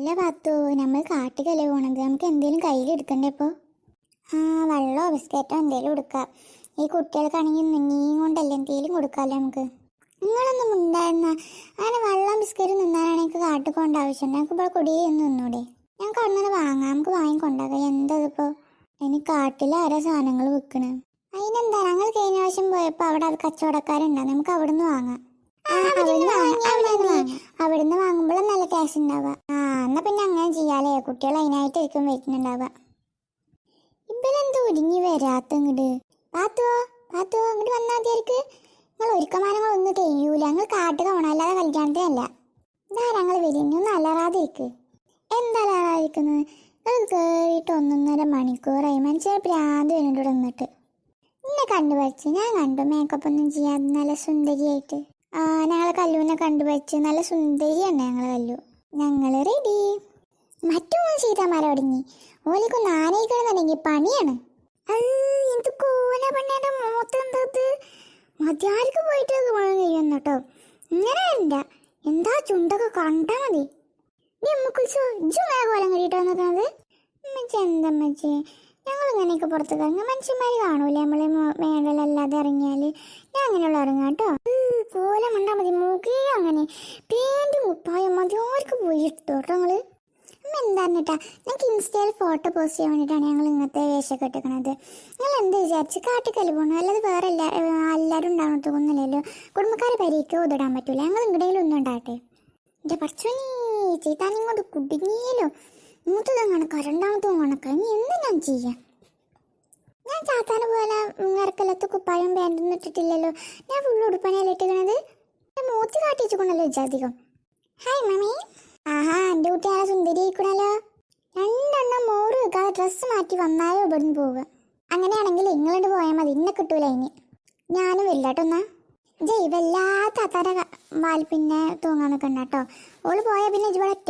അല്ല പാത്തു, നമ്മൾ കാട്ടിക്കല്ലേ പോണത്, നമുക്ക് എന്തെങ്കിലും കയ്യിൽ എടുക്കണ്ടേ ഇപ്പോൾ? വെള്ളമോ ബിസ്ക്കറ്റോ എന്തെങ്കിലും കൊടുക്കാം. ഈ കുട്ടികൾക്കാണെങ്കിൽ നീയും കൊണ്ടല്ലേ എന്തെങ്കിലും കൊടുക്കാമല്ലോ നമുക്ക്. നിങ്ങളൊന്നും ഉണ്ടായിരുന്ന അങ്ങനെ വെള്ളം ബിസ്ക്കറ്റ് നിന്നാലാണ് എനിക്ക് കാട്ടിൽ പോകേണ്ട ആവശ്യമുണ്ട്. ഞങ്ങൾക്ക് ഇപ്പോൾ കുടിയൊന്നും നിന്നൂടെ? ഞങ്ങൾക്ക് അവിടെ നിന്ന് വാങ്ങാം, നമുക്ക് വാങ്ങിക്കൊണ്ടാക്കാം. എന്താ ഇതിപ്പോൾ? ഇനി കാട്ടിൽ ആരാ സാധനങ്ങൾ വിൽക്കണേ? അതിനെന്താ, ഞങ്ങൾ കഴിഞ്ഞ പ്രാവശ്യം പോയപ്പോൾ അവിടെ അത് കച്ചവടക്കാരുണ്ടാവും, നമുക്ക് അവിടെ നിന്ന് വാങ്ങാം. അവിടുന്ന് വാങ്ങുമ്പോഴും നല്ല ക്യാഷ് ഉണ്ടാവുക. എന്നാ പിന്നെ അങ്ങനെ ചെയ്യാലേ, കുട്ടികൾ അതിനായിട്ടായിരിക്കും വരുന്നുണ്ടാവുക. ഇവരെന്താ ഒരുങ്ങി വരാത്ത ഇങ്ങോട്ട്? പാത്തുവോ പാത്തുവോ, ഇങ്ങോട്ട് വന്നാൽ മതിയായിരിക്കും. നിങ്ങൾ ഒരുക്കമാനങ്ങളൊന്നും കഴിയൂല, ഞങ്ങൾ കാട്ട് പോകണം, അല്ലാതെ കല്യാണത്തിനല്ല. ഇതാ ഞങ്ങൾ വരുന്നൊന്നും അലറാതിരിക്ക്. എന്താ അലറാതിരിക്കുന്നത്? നിങ്ങൾ കയറിയിട്ട് 1.5 മണിക്കൂറായി. മനുഷ്യർ ഭ്രാന്ത് വരുന്നുണ്ട് ഇവിടെ നിന്നിട്ട്. എന്നെ കണ്ടുപരിച്ച് ഞാൻ കണ്ടു, മേക്കപ്പ് ഒന്നും ചെയ്യാതെ നല്ല സുന്ദരിയായിട്ട്. ഞങ്ങളെ കല്ലുവിനെ കണ്ടുപരിച്ച് നല്ല സുന്ദരിയാണ് ഞങ്ങളെ കല്ലു. ഞങ്ങൾ റെഡി. മറ്റു സീതാമാരെ ഒടുങ്ങി ഓലിക്കൊന്ന് ആനയിക്കണമെന്നുണ്ടെങ്കിൽ പണിയാണ്. എന്ത് കോല പണിയുടെ മൂത്തെന്തത് മതിയാർക്ക് പോയിട്ട് പോകാൻ കഴിയുന്നു കേട്ടോ. ഇങ്ങനെ വരണ്ട, എന്താ ചുണ്ടൊക്കെ കണ്ടാ മതി. നീ അമ്മക്കുൽസോ ഇങ്ങനെ കോലം കണ്ടിട്ടോ നിൽക്കുന്നത്? അമ്മച്ചി എന്തമ്മച്ചി, ഞങ്ങൾ ഇങ്ങനെയൊക്കെ പുറത്തേക്ക് ഇറങ്ങാൻ മനുഷ്യന്മാർ കാണൂലേ നമ്മളെ മേടലല്ലാതെ ഇറങ്ങിയാൽ? ഞാൻ അങ്ങനെയുള്ള ഇറങ്ങാം കേട്ടോ. കോലം കണ്ടാൽ മതി, മൂക്കേ അങ്ങനെ പേന്റ് മുപ്പായം മതിയാർക്ക് പോയി ഇട്ടോ കേട്ടോ ഞങ്ങൾ. അമ്മ എന്താണ് കേട്ടാ, ഞങ്ങൾക്ക് ഇൻസ്റ്റയിൽ ഫോട്ടോ പോസ്റ്റ് ചെയ്യാൻ വേണ്ടിയിട്ടാണ് ഞങ്ങൾ ഇങ്ങനത്തെ വേഷമൊക്കെ ഇട്ടിക്കണത്. നിങ്ങൾ എന്ത് വിചാരിച്ച് കാട്ടിക്കല് പോകണം, അല്ലാതെ വേറെ എല്ലാവരും ഉണ്ടാവണം തോന്നുന്നില്ലല്ലോ. കുടുംബക്കാരെ പരിക്കോ ഇതിടാൻ പറ്റൂല, ഞങ്ങൾ ഇങ്ങടെയും ഒന്നും ഉണ്ടാകട്ടെ. എൻ്റെ പച്ചോനി ചെയ്താനിങ്ങോട്ട് കുടുങ്ങിയല്ലോ. മൂത്തതും കണക്കാ, രണ്ടാമത്തും കണക്കാ. ഇനി എന്ത് ഞാൻ ചെയ്യാം? ഞാൻ ചാത്താനെ പോലെ ഇറക്കലത്ത് കുപ്പായും പാൻറ്റൊന്നും ഇട്ടിട്ടില്ലല്ലോ. ഞാൻ ഫുള്ള് ഉടുപ്പനല്ലേ ഇട്ടിക്കണത്. മൂത്തി കാട്ടിച്ചുകൊണ്ടല്ലോ ഇജാധികം. Hi mummy. എൻ്റെ കുട്ടി ആളെ സുന്ദരി ആയിക്കണല്ലോ. 2 എണ്ണം മോറ് വെക്കാതെ ഡ്രസ്സ് മാറ്റി വന്നാലും ഇവിടുന്ന് പോവുക. അങ്ങനെയാണെങ്കിൽ ഇങ്ങോട്ട് പോയാൽ മതി, ഇന്നെ കിട്ടൂല. ഇനി ഞാനും വരില്ലാട്ടൊന്നാ. ജയ് വല്ലാത്ത താത്താരെ വാൽ പിന്നെ തൂങ്ങാൻ നിൽക്കണ്ട കേട്ടോ. ഓള് പോയാൽ പിന്നെ ഇവിടെ